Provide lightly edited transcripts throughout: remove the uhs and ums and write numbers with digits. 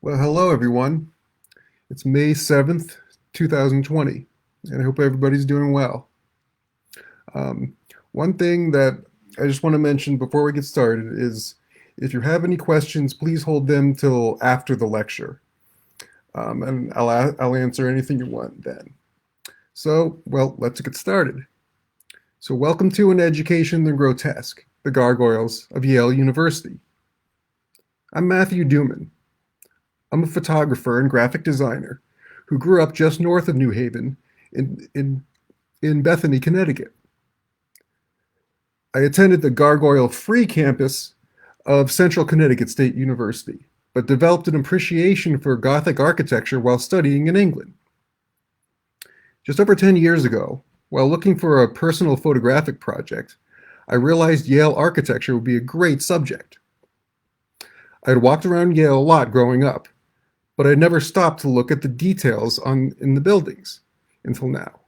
Well, hello everyone. It's May 7th, 2020, and I hope everybody's doing well. Um, One thing that I just want to mention before we get started is if you have any questions, please hold them till after the lecture, and I'll answer anything you want then. So, well, let's get started. So, welcome to An Education in the Grotesque, the Gargoyles of Yale University. I'm Matthew Duman. I'm a photographer and graphic designer who grew up just north of New Haven in Bethany, Connecticut. I attended the Gargoyle Free campus of Central Connecticut State University, but developed an appreciation for Gothic architecture while studying in England. Just over 10 years ago, while looking for a personal photographic project, I realized Yale architecture would be a great subject. I had walked around Yale a lot growing up, but I never stopped to look at the details in the buildings until now.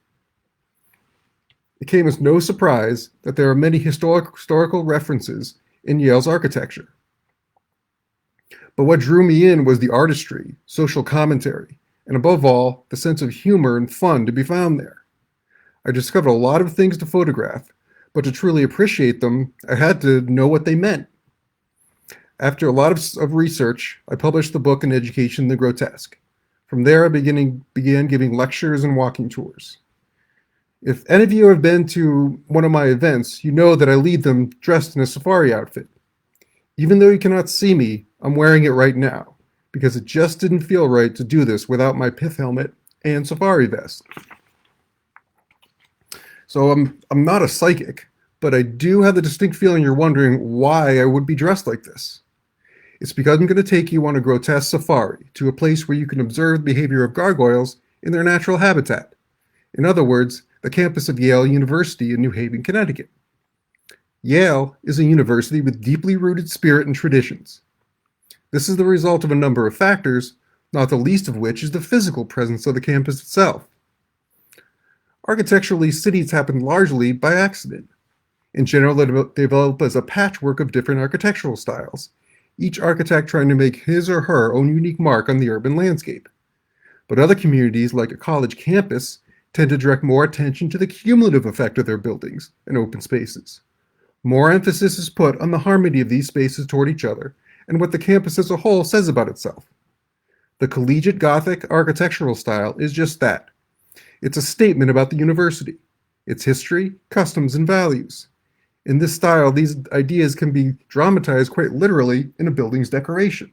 It came as no surprise that there are many historical references in Yale's architecture. But what drew me in was the artistry, social commentary, and above all, the sense of humor and fun to be found there. I discovered a lot of things to photograph, but to truly appreciate them, I had to know what they meant. After a lot of research, I published the book An Education in the Grotesque. From there, I began giving lectures and walking tours. If any of you have been to one of my events, you know that I lead them dressed in a safari outfit. Even though you cannot see me, I'm wearing it right now, because it just didn't feel right to do this without my pith helmet and safari vest. So I'm not a psychic, but I do have the distinct feeling you're wondering why I would be dressed like this. It's because I'm going to take you on a grotesque safari to a place where you can observe the behavior of gargoyles in their natural habitat. In other words, the campus of Yale University in New Haven, Connecticut. Yale is a university with deeply rooted spirit and traditions. This is the result of a number of factors, not the least of which is the physical presence of the campus itself. Architecturally, cities happen largely by accident. In general, they develop as a patchwork of different architectural styles, each architect trying to make his or her own unique mark on the urban landscape. But other communities, like a college campus, tend to direct more attention to the cumulative effect of their buildings and open spaces. More emphasis is put on the harmony of these spaces toward each other and what the campus as a whole says about itself. The collegiate Gothic architectural style is just that. It's a statement about the university, its history, customs, and values. In this style, these ideas can be dramatized quite literally in a building's decoration.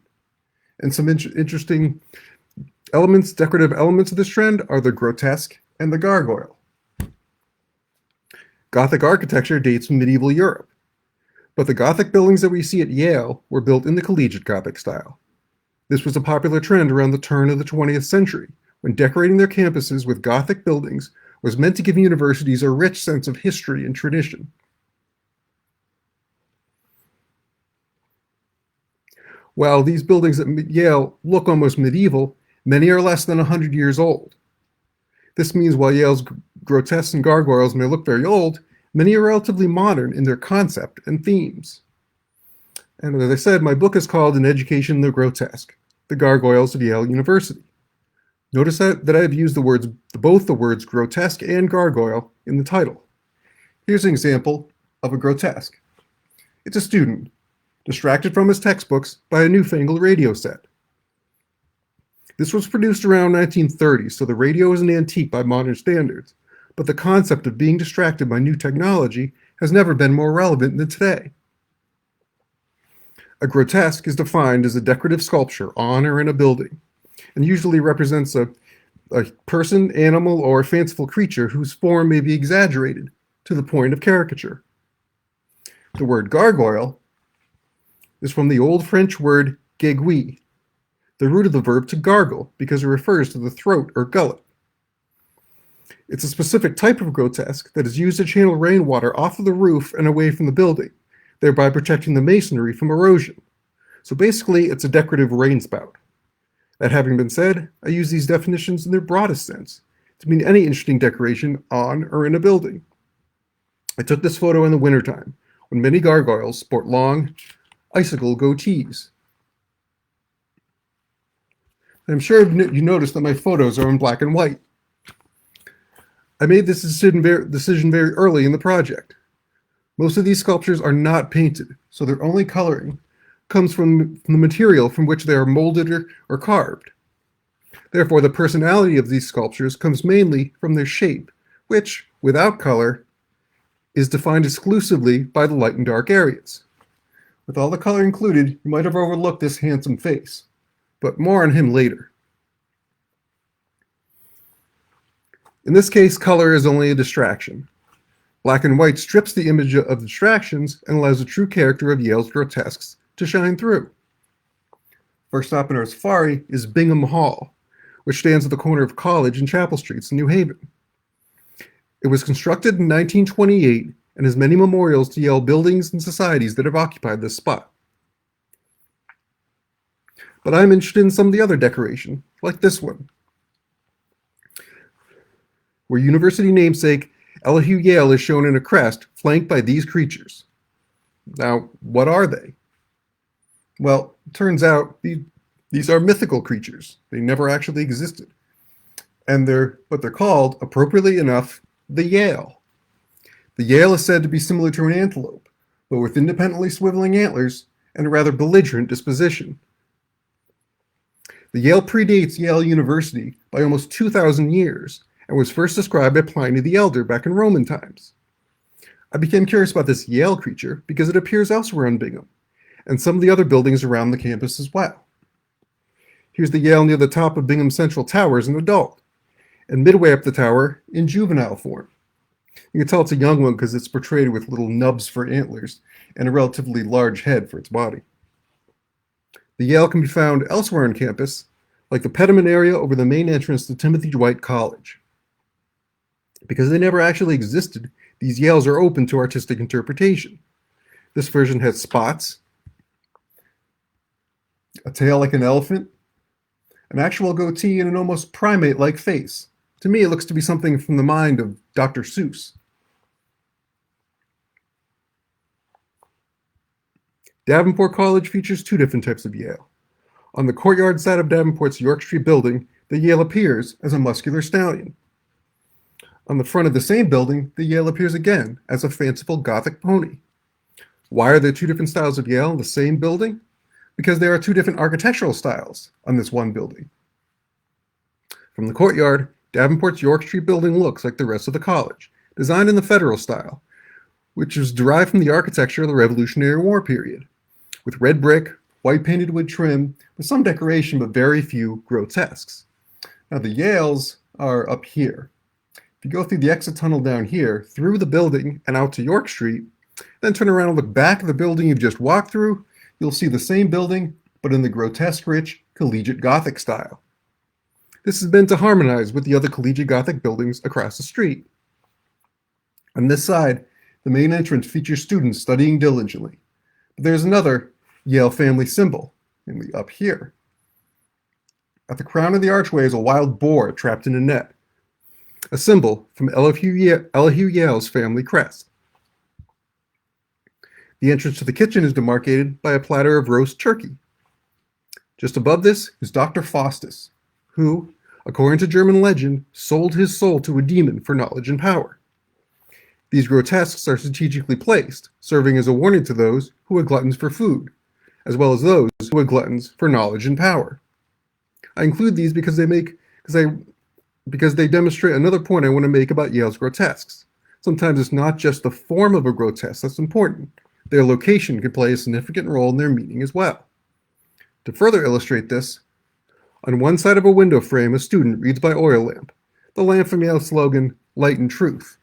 And some interesting decorative elements of this trend are the grotesque and the gargoyle. Gothic architecture dates from medieval Europe, but the Gothic buildings that we see at Yale were built in the collegiate Gothic style. This was a popular trend around the turn of the 20th century, when decorating their campuses with Gothic buildings was meant to give universities a rich sense of history and tradition. While these buildings at Yale look almost medieval, many are less than 100 years old. This means while Yale's grotesques and gargoyles may look very old, many are relatively modern in their concept and themes. And as I said, my book is called An Education in the Grotesque, the Gargoyles of Yale University. Notice that I've used both the words grotesque and gargoyle in the title. Here's an example of a grotesque. It's a student, distracted from his textbooks by a newfangled radio set. This was produced around 1930, so the radio is an antique by modern standards, but the concept of being distracted by new technology has never been more relevant than today. A grotesque is defined as a decorative sculpture on or in a building, and usually represents a person, animal, or fanciful creature whose form may be exaggerated to the point of caricature. The word gargoyle is from the Old French word guéguille, the root of the verb to gargle, because it refers to the throat or gullet. It's a specific type of grotesque that is used to channel rainwater off of the roof and away from the building, thereby protecting the masonry from erosion. So basically, it's a decorative rain spout. That having been said, I use these definitions in their broadest sense, to mean any interesting decoration on or in a building. I took this photo in the wintertime, when many gargoyles sport long, icicle goatees. I'm sure you noticed that my photos are in black and white. I made this decision very early in the project. Most of these sculptures are not painted, so their only coloring comes from the material from which they are molded or carved. Therefore, the personality of these sculptures comes mainly from their shape, which, without color, is defined exclusively by the light and dark areas. With all the color included, you might have overlooked this handsome face, but more on him later. In this case, color is only a distraction. Black and white strips the image of distractions and allows the true character of Yale's grotesques to shine through. First stop in our safari is Bingham Hall, which stands at the corner of College and Chapel Streets in New Haven. It was constructed in 1928 and has many memorials to Yale buildings and societies that have occupied this spot. But I'm interested in some of the other decoration, like this one, where university namesake Elihu Yale is shown in a crest flanked by these creatures. Now, what are they? Well, it turns out these are mythical creatures. They never actually existed. And they're called, appropriately enough, the Yale. The Yale is said to be similar to an antelope, but with independently swiveling antlers and a rather belligerent disposition. The Yale predates Yale University by almost 2,000 years and was first described by Pliny the Elder back in Roman times. I became curious about this Yale creature because it appears elsewhere on Bingham, and some of the other buildings around the campus as well. Here's the Yale near the top of Bingham Central Tower as an adult, and midway up the tower in juvenile form. You can tell it's a young one because it's portrayed with little nubs for antlers and a relatively large head for its body. The Yale can be found elsewhere on campus, like the pediment area over the main entrance to Timothy Dwight College. Because they never actually existed, these Yales are open to artistic interpretation. This version has spots, a tail like an elephant, an actual goatee, and an almost primate-like face. To me, it looks to be something from the mind of Dr. Seuss. Davenport College features two different types of Yale. On the courtyard side of Davenport's York Street building, the Yale appears as a muscular stallion. On the front of the same building, the Yale appears again as a fanciful Gothic pony. Why are there two different styles of Yale in the same building? Because there are two different architectural styles on this one building. From the courtyard, Davenport's York Street building looks like the rest of the college, designed in the Federal style, which is derived from the architecture of the Revolutionary War period, with red brick, white painted wood trim, with some decoration but very few grotesques. Now the Yales are up here. If you go through the exit tunnel down here, through the building and out to York Street, then turn around and look back at the building you've just walked through, you'll see the same building, but in the grotesque-rich collegiate Gothic style. This has been to harmonize with the other collegiate Gothic buildings across the street. On this side, the main entrance features students studying diligently. But there's another Yale family symbol, namely up here. At the crown of the archway is a wild boar trapped in a net, a symbol from Elihu Yale's family crest. The entrance to the kitchen is demarcated by a platter of roast turkey. Just above this is Dr. Faustus, who, according to German legend, sold his soul to a demon for knowledge and power. These grotesques are strategically placed, serving as a warning to those who are gluttons for food, as well as those who are gluttons for knowledge and power. I include these because they demonstrate another point I want to make about Yale's grotesques. Sometimes it's not just the form of a grotesque that's important. Their location can play a significant role in their meaning as well. To further illustrate this, on one side of a window frame, a student reads by oil lamp, the lamp from Yale's slogan, Light and Truth.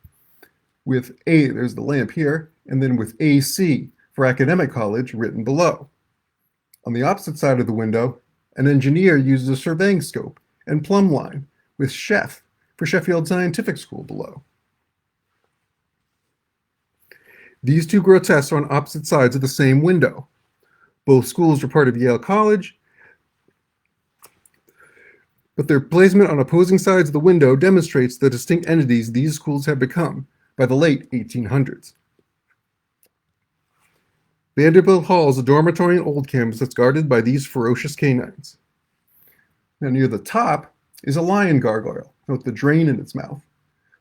With A, there's the lamp here, and then with AC for academic college written below. On the opposite side of the window, an engineer uses a surveying scope and plumb line with Chef for Sheffield Scientific School below. These two grotesques are on opposite sides of the same window. Both schools are part of Yale College, but their placement on opposing sides of the window demonstrates the distinct entities these schools have become by the late 1800s. Vanderbilt Hall is a dormitory and old campus that's guarded by these ferocious canines. Now near the top is a lion gargoyle. Note the drain in its mouth.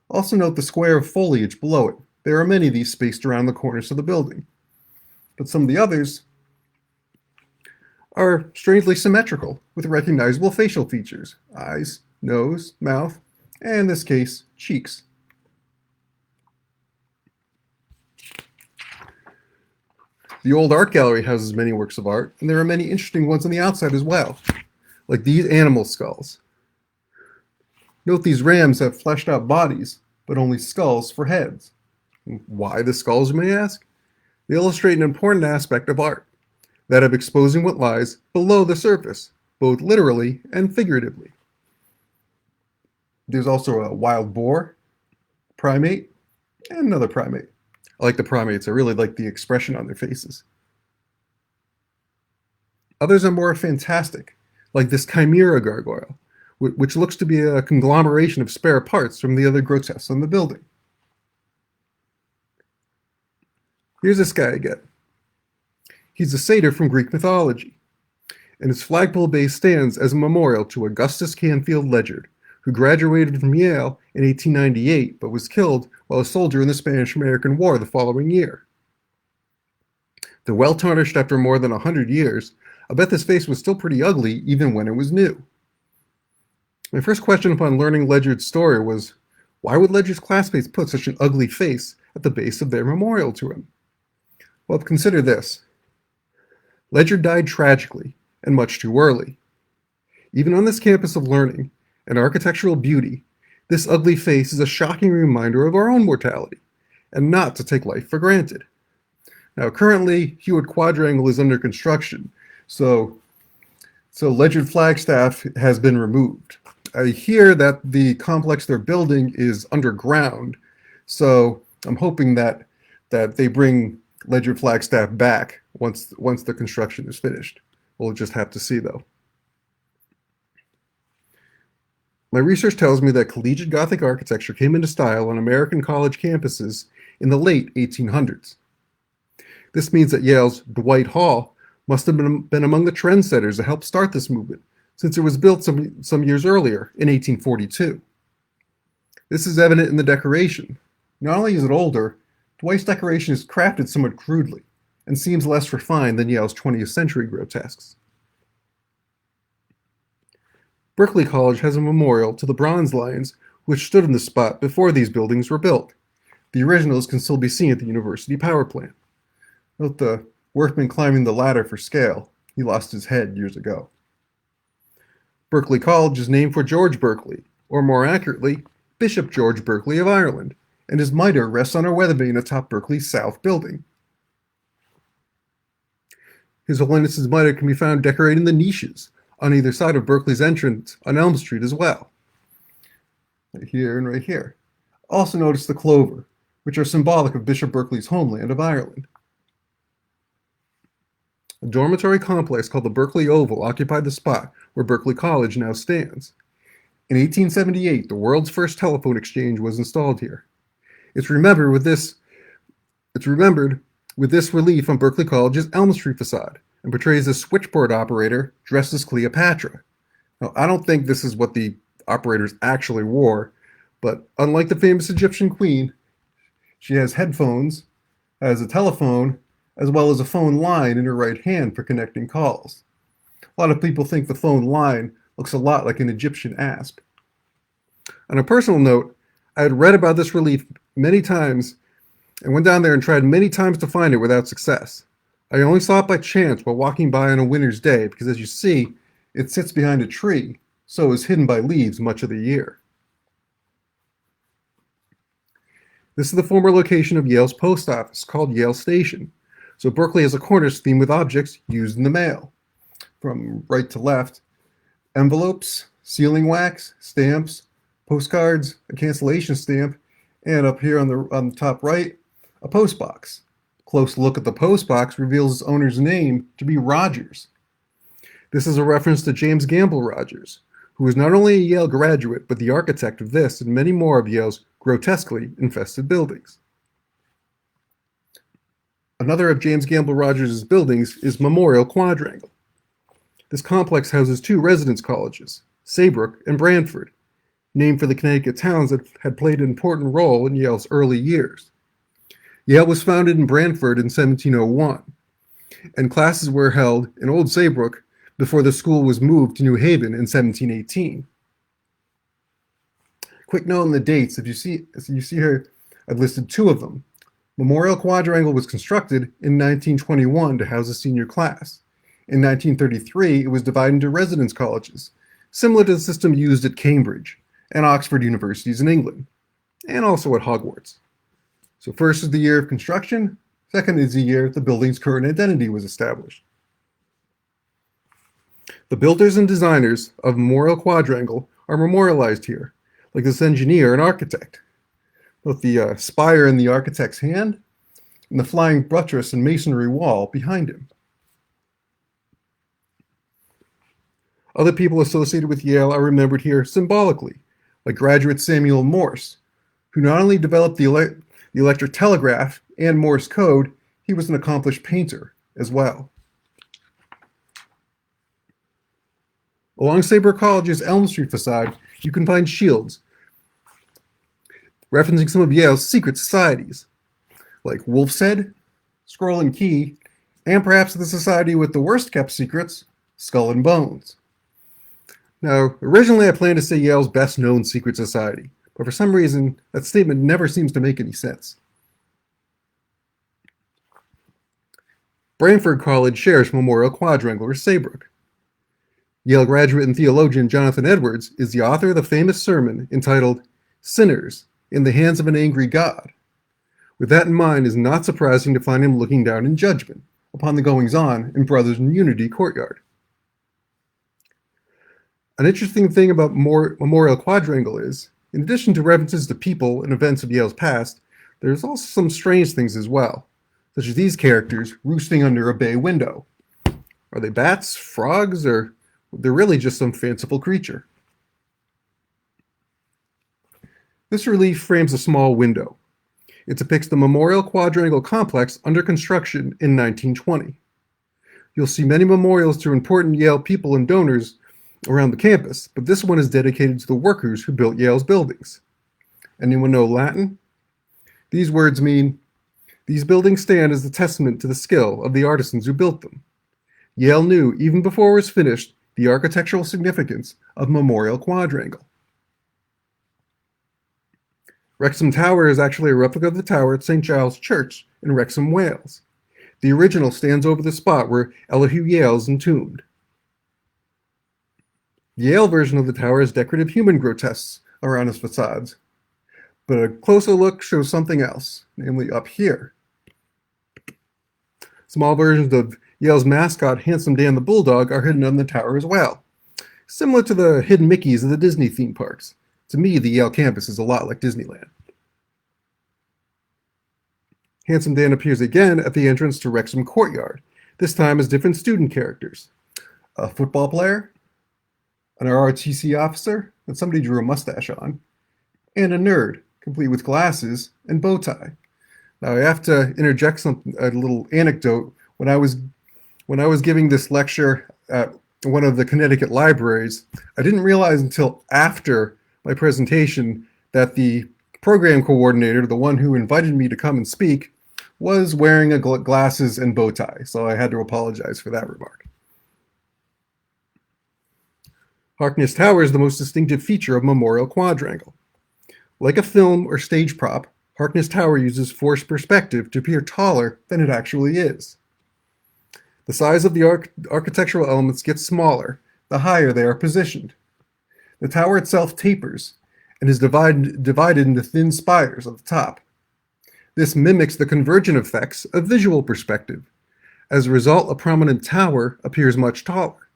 Also note the square of foliage below it. There are many of these spaced around the corners of the building. But some of the others are strangely symmetrical, with recognizable facial features: eyes, nose, mouth, and in this case, cheeks. The old art gallery houses many works of art, and there are many interesting ones on the outside as well, like these animal skulls. Note these rams have fleshed out bodies, but only skulls for heads. Why the skulls, you may ask? They illustrate an important aspect of art, that of exposing what lies below the surface, both literally and figuratively. There's also a wild boar, primate, and another primate. I like the primates. I really like the expression on their faces. Others are more fantastic, like this chimera gargoyle, which looks to be a conglomeration of spare parts from the other grotesques on the building. Here's this guy again. He's a satyr from Greek mythology, and his flagpole base stands as a memorial to Augustus Canfield Ledyard, who graduated from Yale in 1898 but was killed while a soldier in the Spanish-American War the following year. Though well tarnished after more than 100 years, I bet this face was still pretty ugly even when it was new. My first question upon learning Ledyard's story was, why would Ledyard's classmates put such an ugly face at the base of their memorial to him? Well, consider this. Ledyard died tragically, and much too early. Even on this campus of learning and architectural beauty, this ugly face is a shocking reminder of our own mortality, and not to take life for granted. Now, currently, Hewitt Quadrangle is under construction, so Ledyard Flagstaff has been removed. I hear that the complex they're building is underground, so I'm hoping that they bring Ledyard Flagstaff back once the construction is finished. We'll just have to see, though. My research tells me that collegiate Gothic architecture came into style on American college campuses in the late 1800s. This means that Yale's Dwight Hall must have been among the trendsetters that helped start this movement, since it was built some years earlier, in 1842. This is evident in the decoration. Not only is it older, Dwight's decoration is crafted somewhat crudely, and seems less refined than Yale's 20th century grotesques. Berkeley College has a memorial to the bronze lions which stood in the spot before these buildings were built. The originals can still be seen at the university power plant. Note the workman climbing the ladder for scale. He lost his head years ago. Berkeley College is named for George Berkeley, or more accurately, Bishop George Berkeley of Ireland, and his mitre rests on a weather vane atop Berkeley's south building. His Holiness's mitre can be found decorating the niches on either side of Berkeley's entrance on Elm Street as well. Right here and right here. Also notice the clover, which are symbolic of Bishop Berkeley's homeland of Ireland. A dormitory complex called the Berkeley Oval occupied the spot where Berkeley College now stands. In 1878, the world's first telephone exchange was installed here. It's remembered with this relief on Berkeley College's Elm Street facade, and portrays a switchboard operator dressed as Cleopatra. Now, I don't think this is what the operators actually wore, but unlike the famous Egyptian queen, she has headphones, has a telephone, as well as a phone line in her right hand for connecting calls. A lot of people think the phone line looks a lot like an Egyptian asp. On a personal note, I had read about this relief many times and went down there and tried many times to find it without success. I only saw it by chance while walking by on a winter's day because, as you see, it sits behind a tree, so is hidden by leaves much of the year. This is the former location of Yale's post office, called Yale Station. So Berkeley has a cornice theme with objects used in the mail. From right to left, envelopes, sealing wax, stamps, postcards, a cancellation stamp, and up here on the top right, a post box. Close look at the post box reveals its owner's name to be Rogers. This is a reference to James Gamble Rogers, who was not only a Yale graduate, but the architect of this and many more of Yale's grotesquely infested buildings. Another of James Gamble Rogers' buildings is Memorial Quadrangle. This complex houses two residence colleges, SAYBROOK and BRANFORD, named for the Connecticut towns that had played an important role in Yale's early years. Yale was founded in BRANFORD in 1701, and classes were held in Old Saybrook before the school was moved to New Haven in 1718. Quick note on the dates. As you see here, I've listed two of them. Memorial Quadrangle was constructed in 1921 to house a senior class. In 1933, it was divided into residence colleges, similar to the system used at Cambridge and Oxford universities in England, and also at Hogwarts. So first is the year of construction, second is the year the building's current identity was established. The builders and designers of Memorial Quadrangle are memorialized here, like this engineer and architect. Both the spire in the architect's hand and the flying buttress and masonry wall behind him. Other people associated with Yale are remembered here symbolically, like graduate Samuel Morse, who not only developed the electric telegraph and Morse code, he was an accomplished painter as well. Along Saybrook College's Elm Street facade, you can find shields referencing some of Yale's secret societies, like Wolf's Head, Scroll and Key, and perhaps the society with the worst kept secrets, Skull and Bones. Now, originally I planned to say Yale's best known secret society, but for some reason, that statement never seems to make any sense. Branford College shares Memorial Quadrangle with Saybrook. Yale graduate and theologian Jonathan Edwards is the author of the famous sermon entitled Sinners in the Hands of an Angry God. With that in mind, it is not surprising to find him looking down in judgment upon the goings-on in Brothers in Unity Courtyard. An interesting thing about Memorial Quadrangle is, in addition to references to people and events of Yale's past, there's also some strange things as well, such as these characters roosting under a bay window. Are they bats, frogs, or they're really just some fanciful creature? This relief frames a small window. It depicts the Memorial Quadrangle complex under construction in 1920. You'll see many memorials to important Yale people and donors around the campus, but this one is dedicated to the workers who built Yale's buildings. Anyone know Latin? These words mean, these buildings stand as a testament to the skill of the artisans who built them. Yale knew, even before it was finished, the architectural significance of Memorial Quadrangle. Wrexham Tower is actually a replica of the tower at St. Giles Church in Wrexham, Wales. The original stands over the spot where Elihu Yale is entombed. The Yale version of the tower has decorative human grotesques around its facades, but a closer look shows something else, namely up here. Small versions of Yale's mascot, Handsome Dan the Bulldog, are hidden on the tower as well, similar to the hidden Mickeys of the Disney theme parks. To me, the Yale campus is a lot like Disneyland. Handsome Dan appears again at the entrance to Wrexham Courtyard, this time as different student characters. A football player, an ROTC officer that somebody drew a mustache on, and a nerd, complete with glasses and bow tie. Now I have to interject a little anecdote. When I was giving this lecture at one of the Connecticut libraries, I didn't realize until after my presentation that the program coordinator, the one who invited me to come and speak, was wearing glasses and bow tie, so I had to apologize for that remark. Harkness Tower is the most distinctive feature of Memorial Quadrangle. Like a film or stage prop, Harkness Tower uses forced perspective to appear taller than it actually is. The size of the architectural elements gets smaller the higher they are positioned. The tower itself tapers and is divided into thin spires at the top. This mimics the convergent effects of visual perspective. As a result, a prominent tower appears much taller.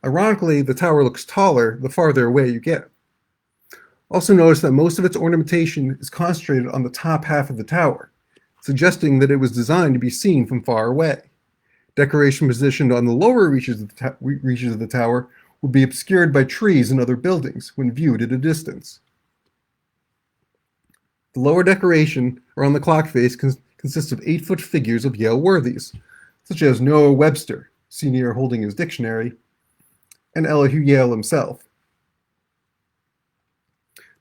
Ironically, the tower looks taller the farther away you get. Also notice that most of its ornamentation is concentrated on the top half of the tower, suggesting that it was designed to be seen from far away. Decoration positioned on the lower reaches of the tower would be obscured by trees and other buildings when viewed at a distance. The lower decoration around the clock face consists of 8-foot figures of Yale worthies, such as Noah Webster, senior holding his dictionary, and Elihu Yale himself.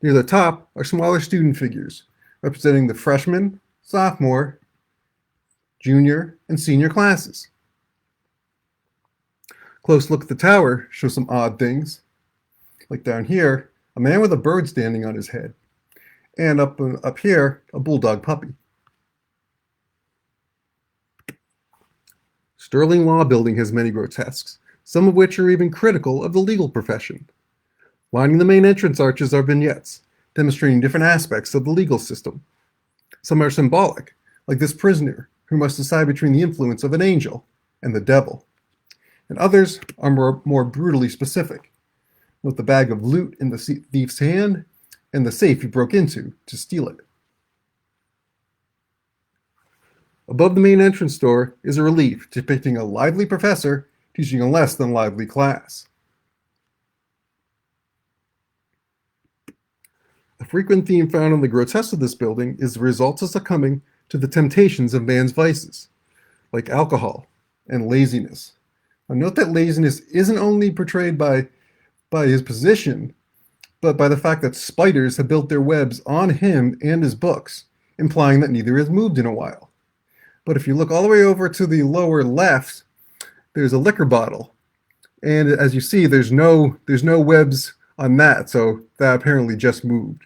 Near the top are smaller student figures, representing the freshman, sophomore, junior, and senior classes. Close look at the tower shows some odd things. Like down here, a man with a bird standing on his head. And up here, a bulldog puppy. Sterling Law Building has many grotesques, some of which are even critical of the legal profession. Lining the main entrance arches are vignettes, demonstrating different aspects of the legal system. Some are symbolic, like this prisoner, who must decide between the influence of an angel and the devil. And others are more brutally specific, with the bag of loot in the thief's hand and the safe he broke into to steal it. Above the main entrance door is a relief depicting a lively professor teaching a less than lively class. A frequent theme found in the grotesque of this building is the results of succumbing to the temptations of man's vices, like alcohol and laziness. Now note that laziness isn't only portrayed by his position, but by the fact that spiders have built their webs on him and his books, implying that neither has moved in a while. But if you look all the way over to the lower left, there's a liquor bottle. And as you see, there's no webs on that, so that apparently just moved.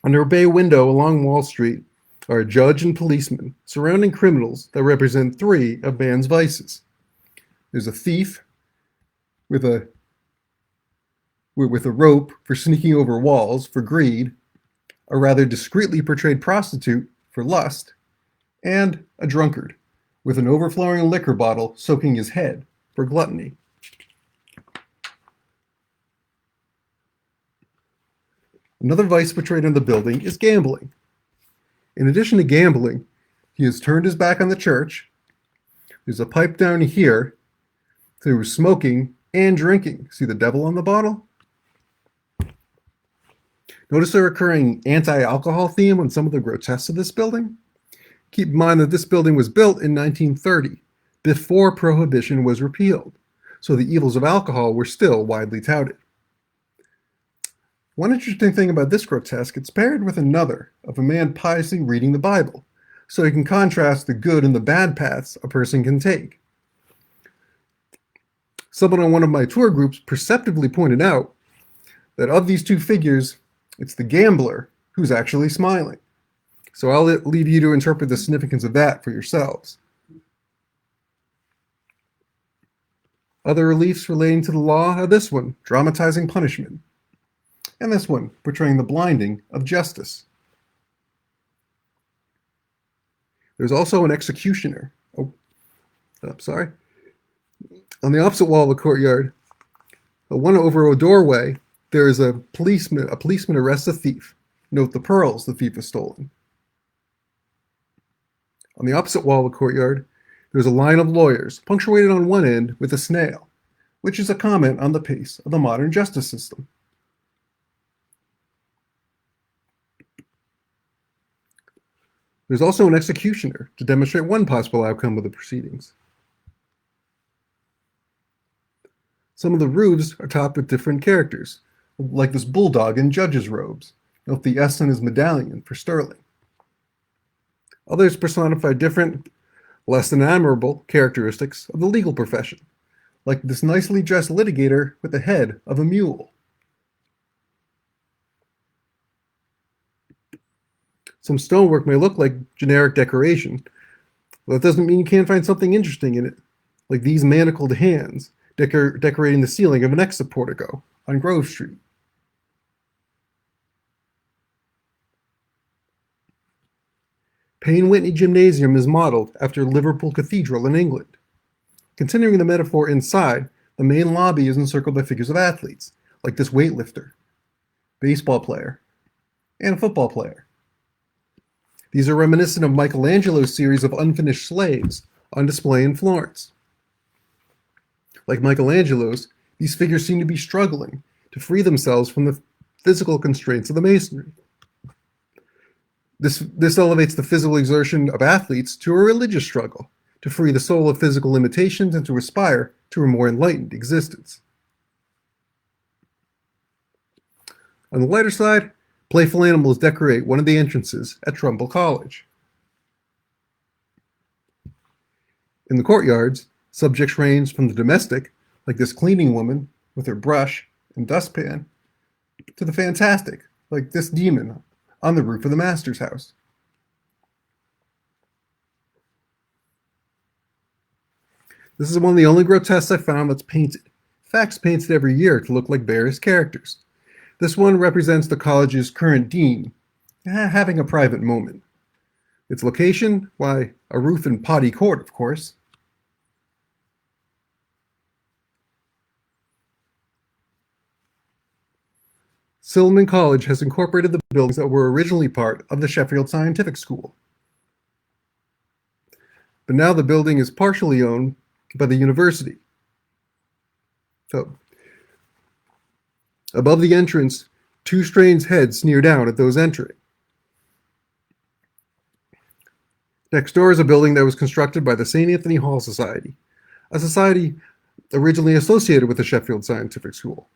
Under a bay window along Wall Street are a judge and policeman surrounding criminals that represent three of man's vices. There's a thief with a rope for sneaking over walls for greed, a rather discreetly portrayed prostitute for lust, and a drunkard with an overflowing liquor bottle soaking his head for gluttony. Another vice portrayed in the building is gambling. In addition to gambling, he has turned his back on the church. There's a pipe down here. So he was smoking and drinking. See the devil on the bottle? Notice the recurring anti-alcohol theme on some of the grotesques of this building? Keep in mind that this building was built in 1930, before Prohibition was repealed, so the evils of alcohol were still widely touted. One interesting thing about this grotesque, it's paired with another of a man piously reading the Bible, so you can contrast the good and the bad paths a person can take. Someone on one of my tour groups perceptively pointed out that of these two figures, it's the gambler who's actually smiling. So I'll leave you to interpret the significance of that for yourselves. Other reliefs relating to the law are this one, dramatizing punishment, and this one, portraying the blinding of justice. There's also an executioner. Sorry. On the opposite wall of the courtyard, one over a doorway, there is a policeman. A policeman arrests a thief. Note the pearls the thief has stolen. On the opposite wall of the courtyard, there's a line of lawyers, punctuated on one end with a snail, which is a comment on the pace of the modern justice system. There's also an executioner to demonstrate one possible outcome of the proceedings. Some of the roofs are topped with different characters, like this bulldog in judge's robes. Note the S on his medallion for sterling. Others personify different, less than admirable characteristics of the legal profession, like this nicely dressed litigator with the head of a mule. Some stonework may look like generic decoration, but that doesn't mean you can't find something interesting in it, like these manacled hands decorating the ceiling of an exit portico on Grove Street. PAYNE Whitney Gymnasium is modeled after Liverpool Cathedral in England. Continuing the metaphor inside, the main lobby is encircled by figures of athletes, like this weightlifter, baseball player, and a football player. These are reminiscent of Michelangelo's series of unfinished slaves on display in Florence. Like Michelangelo's, these figures seem to be struggling to free themselves from the physical constraints of the masonry. This elevates the physical exertion of athletes to a religious struggle, to free the soul of physical limitations and to aspire to a more enlightened existence. On the lighter side, playful animals decorate one of the entrances at Trumbull College. In the courtyards, subjects range from the domestic, like this cleaning woman with her brush and dustpan, to the fantastic, like this demon on the roof of the master's house. This is one of the only grotesques I found that's painted. In fact, it's painted every year to look like various characters. This one represents the college's current dean, having a private moment. Its location? Why, a roof in Potty Court, of course. Silliman College has incorporated the buildings that were originally part of the Sheffield Scientific School. But now the building is partially owned by the university. So, above the entrance, two strange heads sneer down at those entering. Next door is a building that was constructed by the St. Anthony Hall Society, a society originally associated with the Sheffield Scientific School.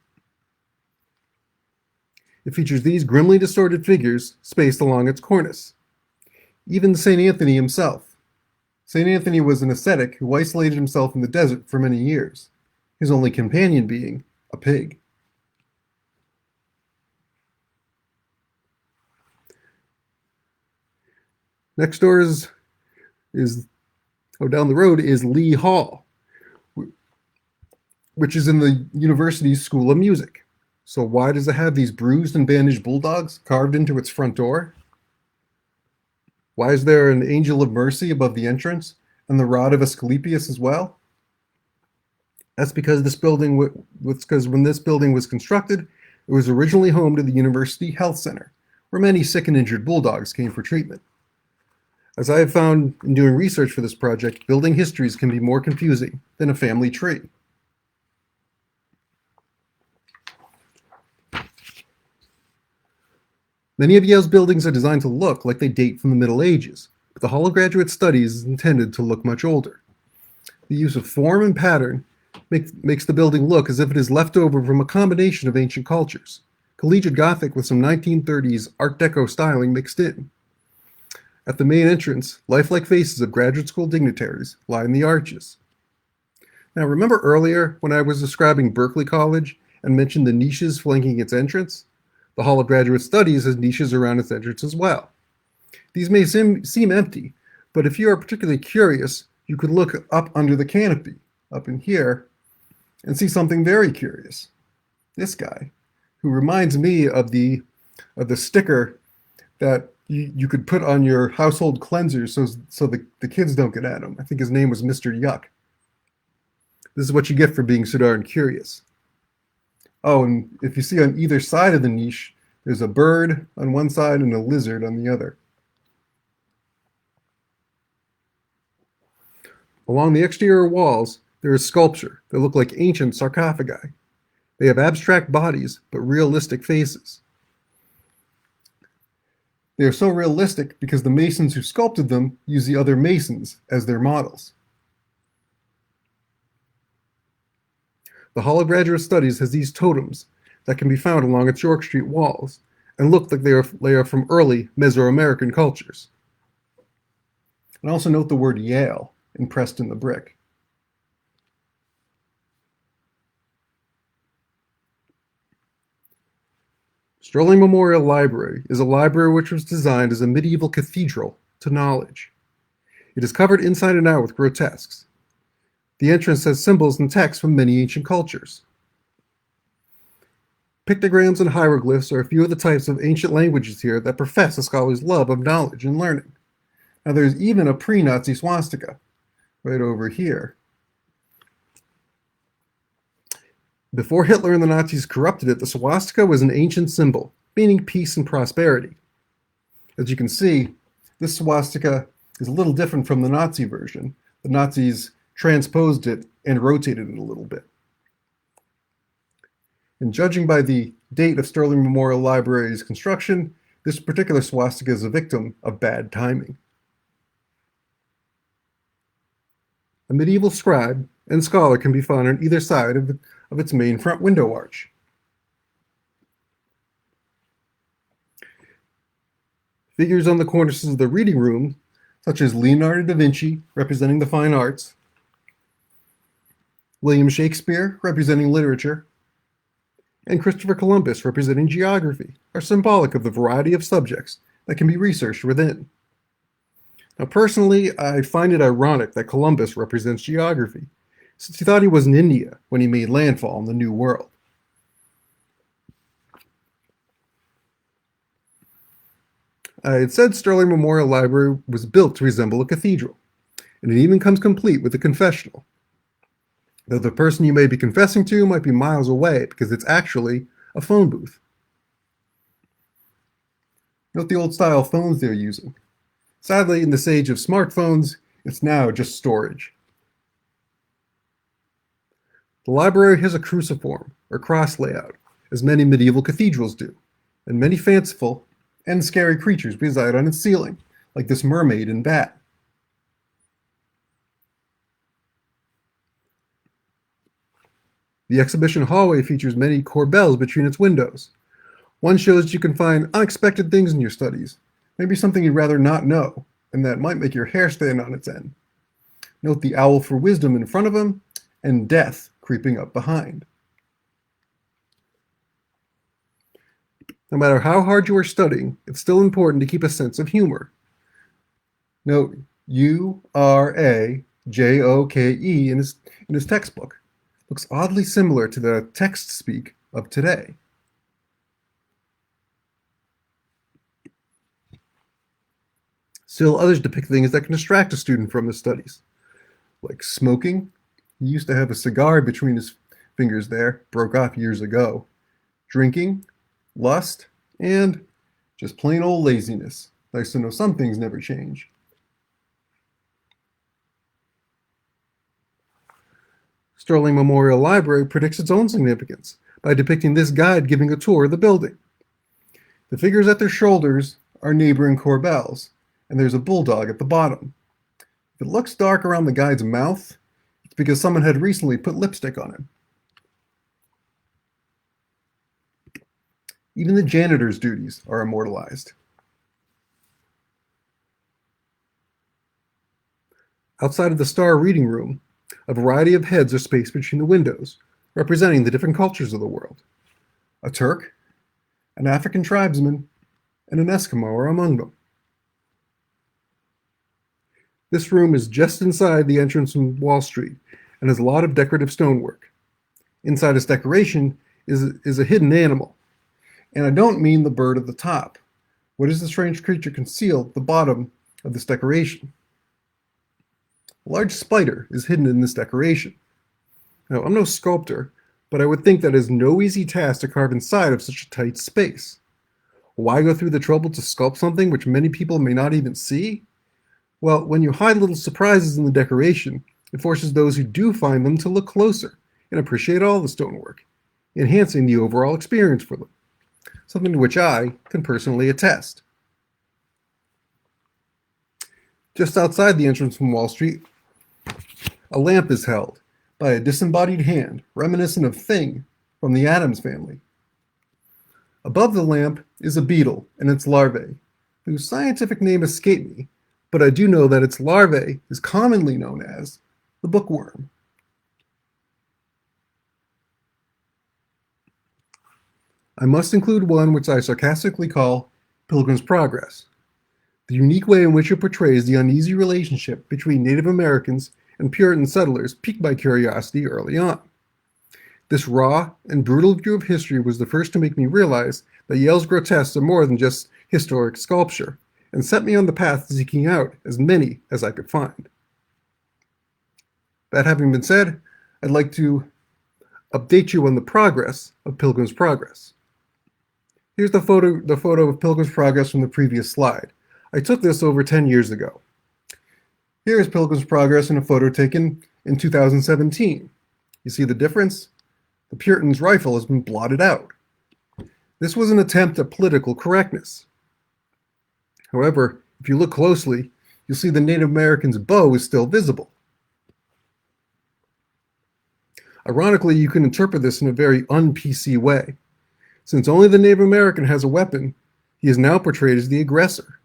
It features these grimly distorted figures spaced along its cornice. Even St. Anthony himself. St. Anthony was an ascetic who isolated himself in the desert for many years, his only companion being a pig. Next door down the road is Lee Hall, which is in the university's School of Music. So why does it have these bruised and bandaged bulldogs carved into its front door? Why is there an angel of mercy above the entrance and the rod of Asclepius as well? That's because when this building was constructed, it was originally home to the University Health Center, where many sick and injured bulldogs came for treatment. As I have found in doing research for this project, building histories can be more confusing than a family tree. Many of Yale's buildings are designed to look like they date from the Middle Ages, but the Hall of Graduate Studies is intended to look much older. The use of form and pattern makes the building look as if it is left over from a combination of ancient cultures, collegiate Gothic with some 1930s Art Deco styling mixed in. At the main entrance, lifelike faces of graduate school dignitaries line the arches. Now, remember earlier when I was describing Berkeley College and mentioned the niches flanking its entrance? The Hall of Graduate Studies has niches around its entrance as well. These may seem empty, but if you are particularly curious, you could look up under the canopy, up in here, and see something very curious. This guy, who reminds me of the sticker that you could put on your household cleansers so the kids don't get at him. I think his name was Mr. Yuck. This is what you get for being so darn curious. Oh, and if you see on either side of the niche, there's a bird on one side and a lizard on the other. Along the exterior walls, there is sculpture that look like ancient sarcophagi. They have abstract bodies, but realistic faces. They are so realistic because the masons who sculpted them use the other masons as their models. The Hall of Graduate Studies has these totems that can be found along its York Street walls and look like they are from early Mesoamerican cultures. And also note the word Yale impressed in the brick. Sterling Memorial Library is a library which was designed as a medieval cathedral to knowledge. It is covered inside and out with grotesques. The entrance has symbols and texts from many ancient cultures. Pictograms and hieroglyphs are a few of the types of ancient languages here that profess a scholar's love of knowledge and learning. Now there's even a pre-Nazi swastika right over here. Before Hitler and the Nazis corrupted it, the swastika was an ancient symbol, meaning peace and prosperity. As you can see, this swastika is a little different from the Nazi version. The Nazis transposed it and rotated it a little bit. And judging by the date of Sterling Memorial Library's construction, this particular swastika is a victim of bad timing. A medieval scribe and scholar can be found on either side of its main front window arch. Figures on the cornices of the reading room, such as Leonardo da Vinci, representing the fine arts, William Shakespeare, representing literature, and Christopher Columbus, representing geography, are symbolic of the variety of subjects that can be researched within. Now, personally, I find it ironic that Columbus represents geography, since he thought he was in India when he made landfall in the New World. I had said Sterling Memorial Library was built to resemble a cathedral, and it even comes complete with a confessional, though the person you may be confessing to might be miles away because it's actually a phone booth. Note the old-style phones they're using. Sadly, in this age of smartphones, it's now just storage. The library has a cruciform, or cross layout, as many medieval cathedrals do, and many fanciful and scary creatures reside on its ceiling, like this mermaid and bat. The exhibition hallway features many corbels between its windows. One shows you can find unexpected things in your studies, maybe something you'd rather not know, and that might make your hair stand on its end. Note the owl for wisdom in front of him, and death creeping up behind. No matter how hard you are studying, it's still important to keep a sense of humor. Note URAJOKE in his textbook. Looks oddly similar to the text speak of today. Still, others depict things that can distract a student from his studies, like smoking. He used to have a cigar between his fingers there, broke off years ago. Drinking, lust, and just plain old laziness. Nice to know some things never change. Sterling Memorial Library predicts its own significance by depicting this guide giving a tour of the building. The figures at their shoulders are neighboring corbels, and there's a bulldog at the bottom. If it looks dark around the guide's mouth, it's because someone had recently put lipstick on him. Even the janitor's duties are immortalized. Outside of the Star Reading Room, a variety of heads are spaced between the windows, representing the different cultures of the world. A Turk, an African tribesman, and an Eskimo are among them. This room is just inside the entrance from Wall Street and has a lot of decorative stonework. Inside this decoration is a hidden animal. And I don't mean the bird at the top. What does the strange creature conceal at the bottom of this decoration? A large spider is hidden in this decoration. Now, I'm no sculptor, but I would think that is no easy task to carve inside of such a tight space. Why go through the trouble to sculpt something which many people may not even see? Well, when you hide little surprises in the decoration, it forces those who do find them to look closer and appreciate all the stonework, enhancing the overall experience for them. Something to which I can personally attest. Just outside the entrance from Wall Street, a lamp is held by a disembodied hand, reminiscent of Thing from the Addams Family. Above the lamp is a beetle and its larvae, whose scientific name escaped me, but I do know that its larvae is commonly known as the bookworm. I must include one which I sarcastically call Pilgrim's Progress, the unique way in which it portrays the uneasy relationship between Native Americans and Puritan settlers piqued by curiosity early on. This raw and brutal view of history was the first to make me realize that Yale's grotesques are more than just historic sculpture, and set me on the path to seeking out as many as I could find. That having been said, I'd like to update you on the progress of Pilgrim's Progress. Here's the photo of Pilgrim's Progress from the previous slide. I took this over 10 years ago. Here is Pilgrim's Progress in a photo taken in 2017. You see the difference? The Puritan's rifle has been blotted out. This was an attempt at political correctness. However, if you look closely, you'll see the Native American's bow is still visible. Ironically, you can interpret this in a very un-PC way. Since only the Native American has a weapon, he is now portrayed as the aggressor.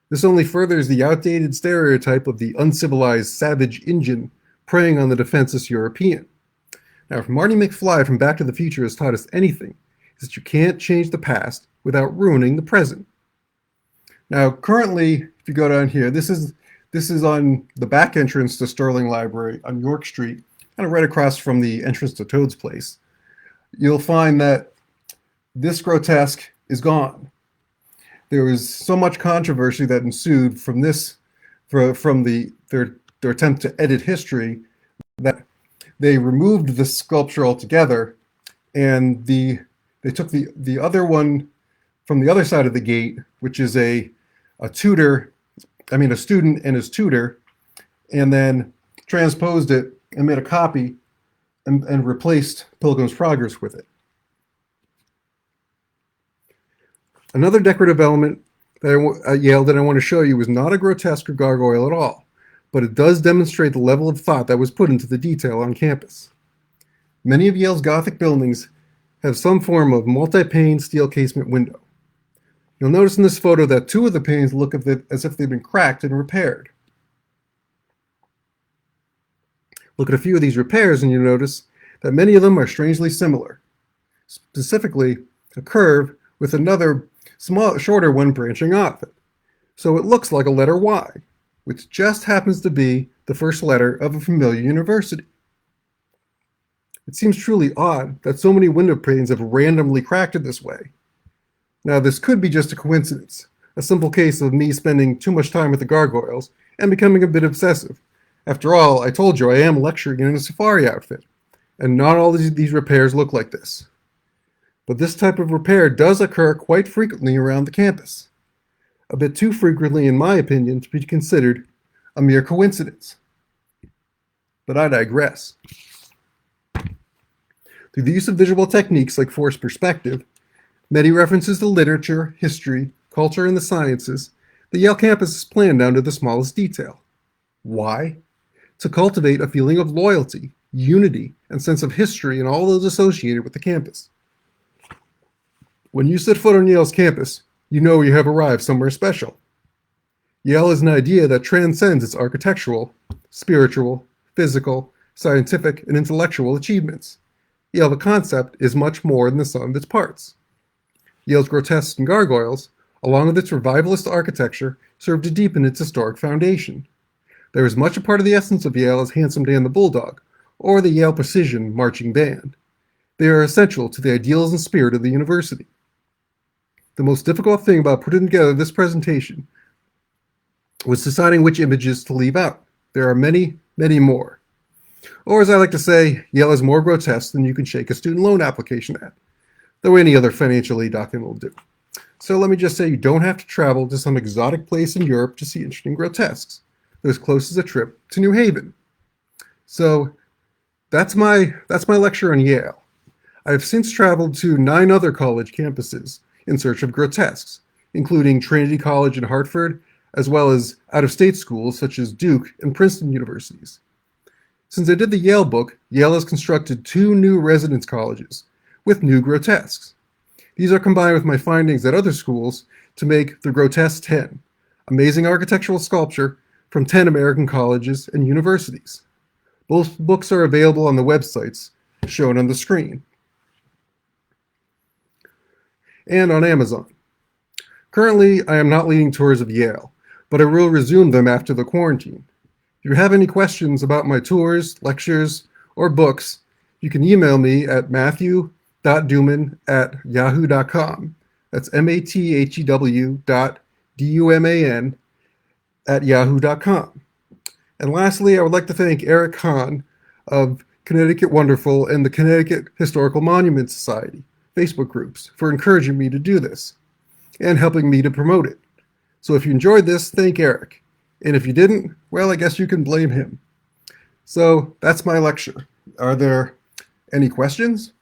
This only furthers the outdated stereotype of the uncivilized savage Indian preying on the defenseless European. Now, if Marty McFly from Back to the Future has taught us anything, it's that you can't change the past without ruining the present. Now, currently, if you go down here, this is on the back entrance to Sterling Library on York Street, kind of right across from the entrance to Toad's Place. You'll find that this grotesque is gone. There was so much controversy that ensued from this, from their attempt to edit history, that they removed the sculpture altogether, and they took the other one from the other side of the gate, which is a student and his tutor, and then transposed it and made a copy and replaced Pilgrim's Progress with it. Another decorative element at Yale that I want to show you is not a grotesque or gargoyle at all, but it does demonstrate the level of thought that was put into the detail on campus. Many of Yale's Gothic buildings have some form of multi-pane steel casement window. You'll notice in this photo that two of the panes look as if they've been cracked and repaired. Look at a few of these repairs and you'll notice that many of them are strangely similar. Specifically, a curve with another shorter one branching off it. So it looks like a letter Y, which just happens to be the first letter of a familiar university. It seems truly odd that so many window panes have randomly cracked it this way. Now, this could be just a coincidence, a simple case of me spending too much time with the gargoyles and becoming a bit obsessive. After all, I told you I am lecturing in a safari outfit, and not all these repairs look like this. But this type of repair does occur quite frequently around the campus. A bit too frequently, in my opinion, to be considered a mere coincidence. But I digress. Through the use of visual techniques like forced perspective, many references to literature, history, culture, and the sciences, the Yale campus is planned down to the smallest detail. Why? To cultivate a feeling of loyalty, unity, and sense of history and all those associated with the campus. When you set foot on Yale's campus, you know you have arrived somewhere special. Yale is an idea that transcends its architectural, spiritual, physical, scientific, and intellectual achievements. Yale, the concept, is much more than the sum of its parts. Yale's grotesques and gargoyles, along with its revivalist architecture, serve to deepen its historic foundation. There is much a part of the essence of Yale as Handsome Dan the Bulldog, or the Yale Precision Marching Band. They are essential to the ideals and spirit of the university. The most difficult thing about putting together this presentation was deciding which images to leave out. There are many, many more. Or as I like to say, Yale is more grotesque than you can shake a student loan application at, though any other financial aid document will do. So let me just say you don't have to travel to some exotic place in Europe to see interesting grotesques. They're as close as a trip to New Haven. So that's my lecture on Yale. I have since traveled to 9 other college campuses in search of grotesques, including Trinity College in Hartford, as well as out-of-state schools such as Duke and Princeton universities. Since I did the Yale book, Yale has constructed 2 new residence colleges with new grotesques. These are combined with my findings at other schools to make the Grotesque 10, amazing architectural sculpture from 10 American colleges and universities. Both books are available on the websites shown on the screen and on Amazon. Currently, I am not leading tours of Yale, but I will resume them after the quarantine. If you have any questions about my tours, lectures, or books, you can email me at matthew.duman@yahoo.com. That's matthew.duman@yahoo.com. And lastly, I would like to thank Eric Hahn of Connecticut Wonderful and the Connecticut Historical Monument Society Facebook groups for encouraging me to do this and helping me to promote it. So if you enjoyed this, thank Eric. And if you didn't, well, I guess you can blame him. So that's my lecture. Are there any questions?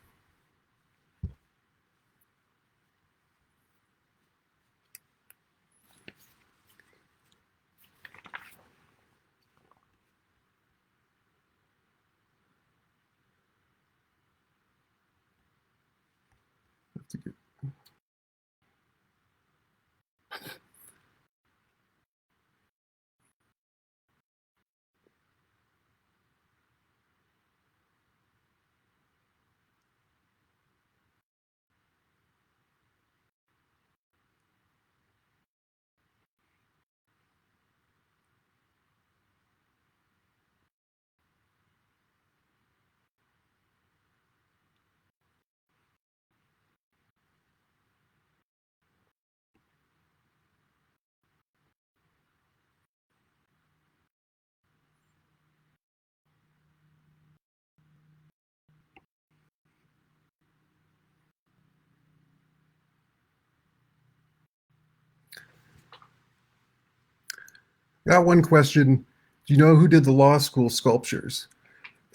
Got one question. Do you know who did the law school sculptures?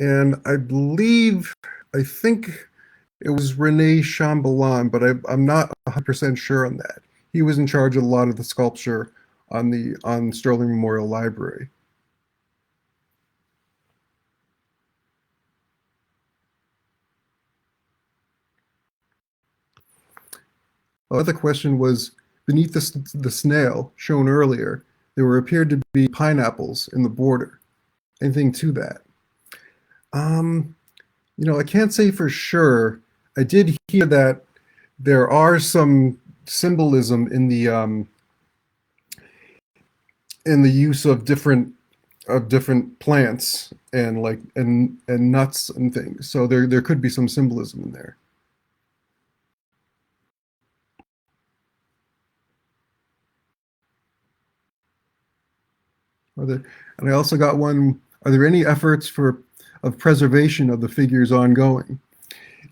And I think it was Rene Chambellan, but I'm not 100% sure on that. He was in charge of a lot of the sculpture on Sterling Memorial Library. The other question was, beneath the snail shown earlier, there appeared to be pineapples in the border. Anything to that? I can't say for sure. I did hear that there are some symbolism in the use of different plants and nuts and things. So there could be some symbolism in there. And I also got one. Are there any efforts of preservation of the figures ongoing?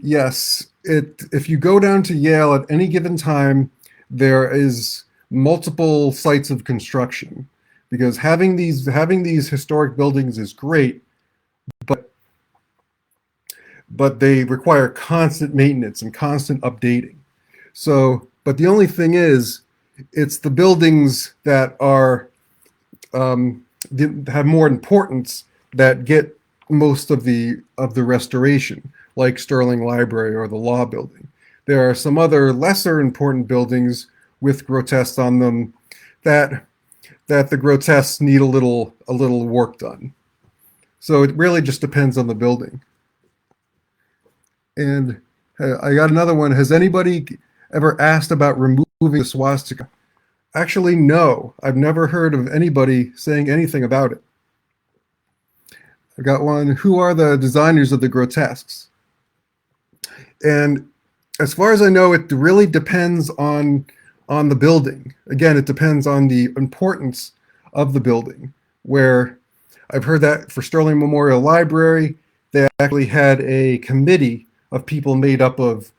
Yes. If you go down to Yale at any given time, there is multiple sites of construction, because having these historic buildings is great, but they require constant maintenance and constant updating. So, but the only thing is, it's the buildings that are have more importance that get most of the restoration, like Sterling Library or the Law Building. There are some other lesser important buildings with grotesques on them that the grotesques need a little work done. So it really just depends on the building. And I got another one. Has anybody ever asked about removing the swastika? Actually, no. I've never heard of anybody saying anything about it. I got one. Who are the designers of the grotesques? And as far as I know, it really depends on the building. Again, it depends on the importance of the building. Where I've heard that for Sterling Memorial Library, they actually had a committee of people made up of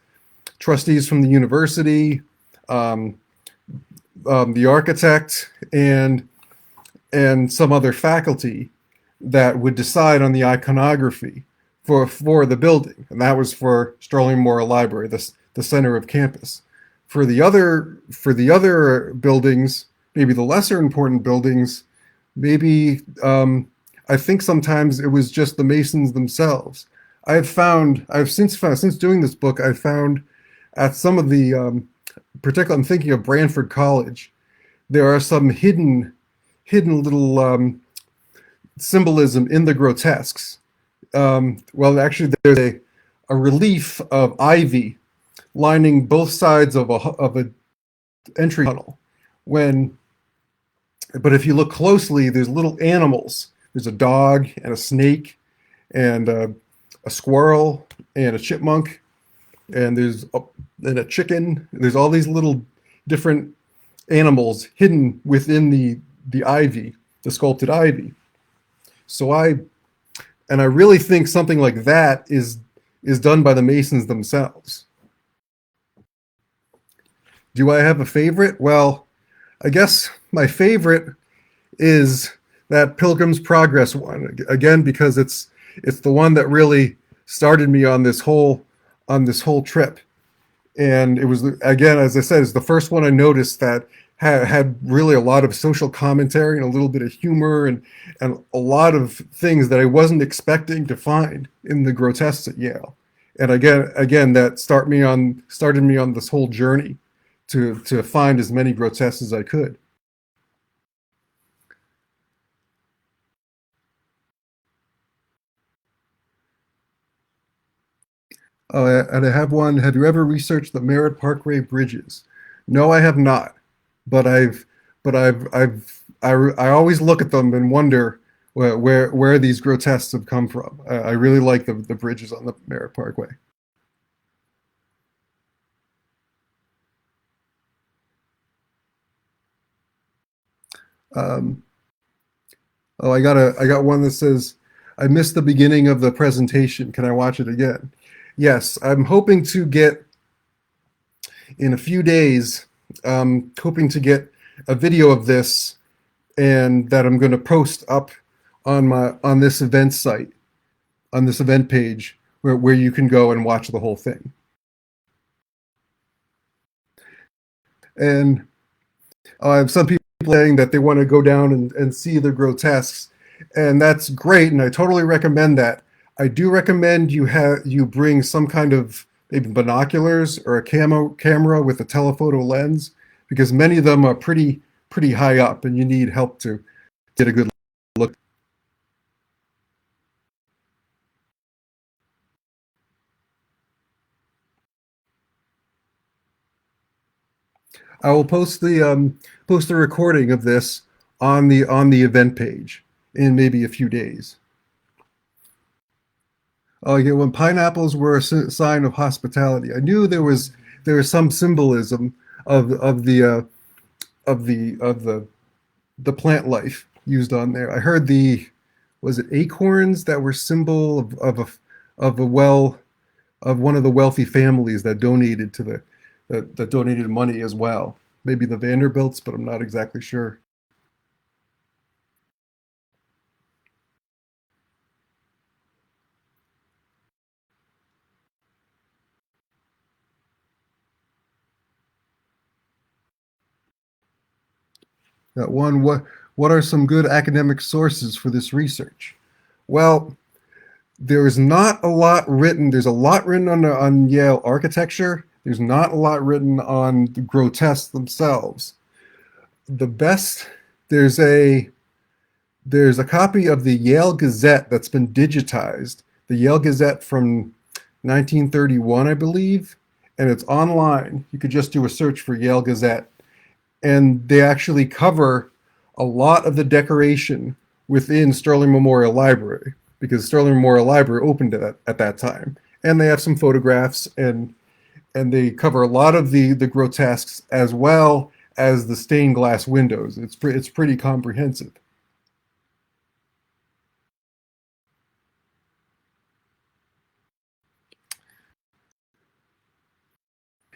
trustees from the university, the architect, and some other faculty that would decide on the iconography for the building. And that was for Sterling Memorial Library, the center of campus. For the other buildings, maybe the lesser important buildings, maybe I think sometimes it was just the masons themselves. Since doing this book, I've found at some of the particularly, I'm thinking of Branford College, there are some hidden little symbolism in the grotesques. Well, actually, there's a relief of ivy lining both sides of a entry tunnel. But if you look closely, there's little animals. There's a dog and a snake and a squirrel and a chipmunk, and there's a chicken. There's all these little different animals hidden within the ivy, the sculpted ivy. So I really think something like that is done by the masons themselves. Do I have a favorite? Well, I guess my favorite is that Pilgrim's Progress one, again, because it's the one that really started me on this whole trip. And it was, again, as I said, it's the first one I noticed that had really a lot of social commentary and a little bit of humor and a lot of things that I wasn't expecting to find in the grotesques at Yale. And again, that started me on this whole journey to find as many grotesques as I could. And I have one. Have you ever researched the Merritt Parkway bridges? No, I have not. But I always look at them and wonder where these grotesques have come from. I really like the bridges on the Merritt Parkway. Um, oh, I got one that says, I missed the beginning of the presentation. Can I watch it again? Yes, I'm hoping to get in a few days, hoping to get a video of this, and that I'm going to post up on this event site, on this event page, where you can go and watch the whole thing. And I have some people saying that they want to go down and see the grotesques, and that's great, and I totally recommend that. I do recommend you bring some kind of maybe binoculars or a camera with a telephoto lens, because many of them are pretty high up, and you need help to get a good look. I will post the recording of this on the event page in maybe a few days. Oh yeah, when pineapples were a sign of hospitality, I knew there was some symbolism of the plant life used on there. I heard was it acorns that were symbol of one of the wealthy families that donated to that donated money as well. Maybe the Vanderbilts, but I'm not exactly sure. That one, what are some good academic sources for this research? Well, there is not a lot written. There's a lot written on Yale architecture. There's not a lot written on the grotesques themselves. The best there's a copy of the Yale Gazette that's been digitized. The Yale Gazette from 1931, I believe, and it's online. You could just do a search for Yale Gazette, and they actually cover a lot of the decoration within Sterling Memorial Library, because Sterling Memorial Library opened at that time, and they have some photographs, and they cover a lot of the grotesques as well as the stained glass windows. It's pretty comprehensive.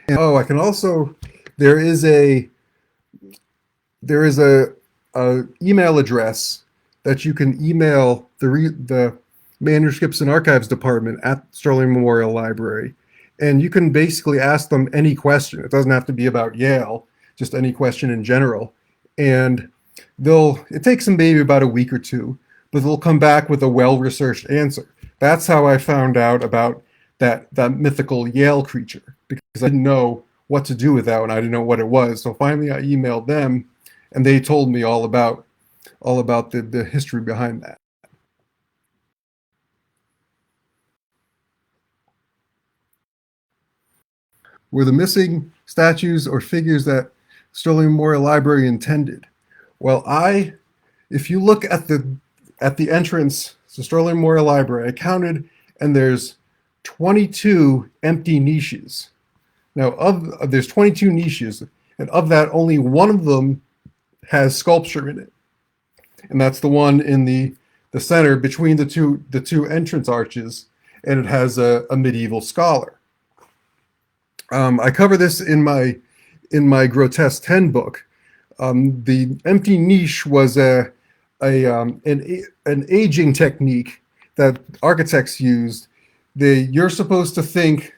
And, oh, I can also there is a email address that you can email the manuscripts and archives department at Sterling Memorial Library, and you can basically ask them any question. It doesn't have to be about Yale, just any question in general, and it takes them maybe about a week or two, but they'll come back with a well-researched answer. That's how I found out about that mythical Yale creature, because I didn't know what to do with that and I didn't know what it was. So finally I emailed them, and they told me all about the history behind that. Were the missing statues or figures that Sterling Memorial Library intended? Well, if you look at the entrance to Sterling Memorial Library, I counted, and there's 22 empty niches. Now, there's 22 niches, and of that, only one of them has sculpture in it, and that's the one in the center between the two entrance arches, and it has a medieval scholar. I cover this in my Grotesque 10 book. The empty niche was an aging technique that architects used. You're supposed to think,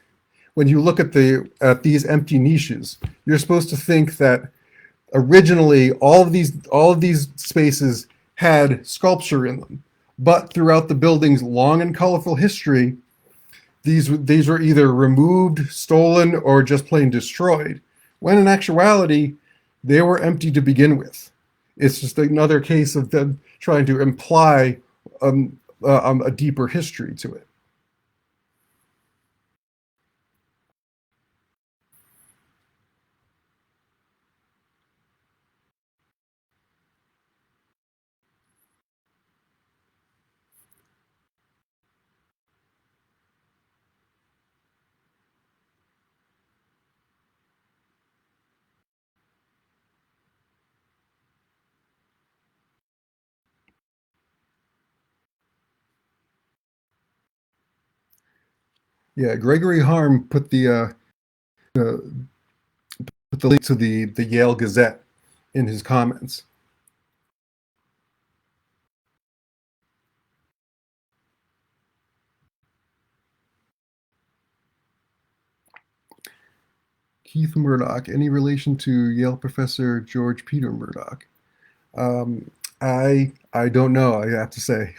when you look at these empty niches, you're supposed to think that originally all of these spaces had sculpture in them, but throughout the building's long and colorful history, these were either removed, stolen, or just plain destroyed, when in actuality, they were empty to begin with. It's just another case of them trying to imply a deeper history to it. Yeah, Gregory Harm put the put the link to the Yale Gazette in his comments. Keith Murdoch, any relation to Yale professor George Peter Murdoch? I don't know. I have to say,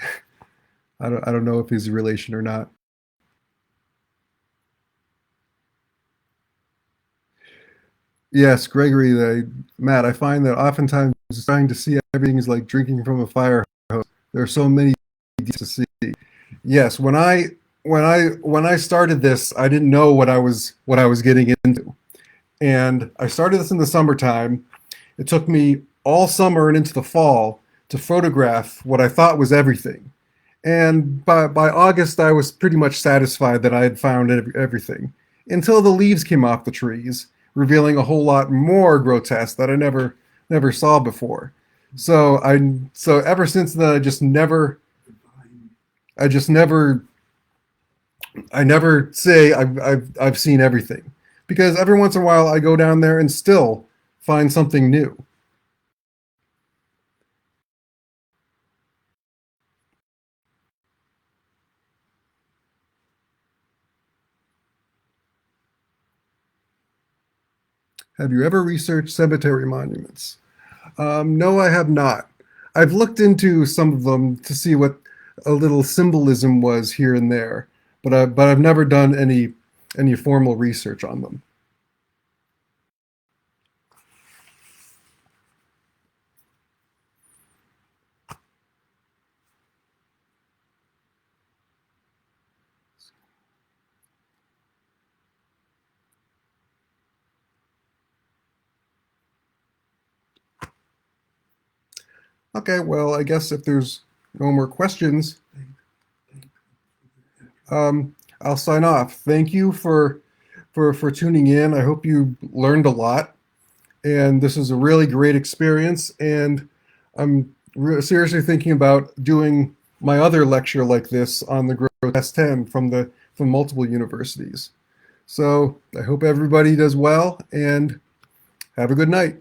I don't know if he's a relation or not. Yes, Gregory, Matt, I find that oftentimes trying to see everything is like drinking from a fire hose. There are so many to see. Yes, when I started this, I didn't know what I was getting into, and I started this in the summertime. It took me all summer and into the fall to photograph what I thought was everything, and by August, I was pretty much satisfied that I had found everything, until the leaves came off the trees, revealing a whole lot more grotesque that I never saw before. So ever since then, I never say I've seen everything, because every once in a while I go down there and still find something new. Have you ever researched cemetery monuments? No, I have not. I've looked into some of them to see what a little symbolism was here and there, but I've never done any formal research on them. Okay, well, I guess if there's no more questions, I'll sign off. Thank you for tuning in. I hope you learned a lot, and this is a really great experience. And I'm seriously thinking about doing my other lecture like this on the Grotesque 10 from multiple universities. So I hope everybody does well, and have a good night.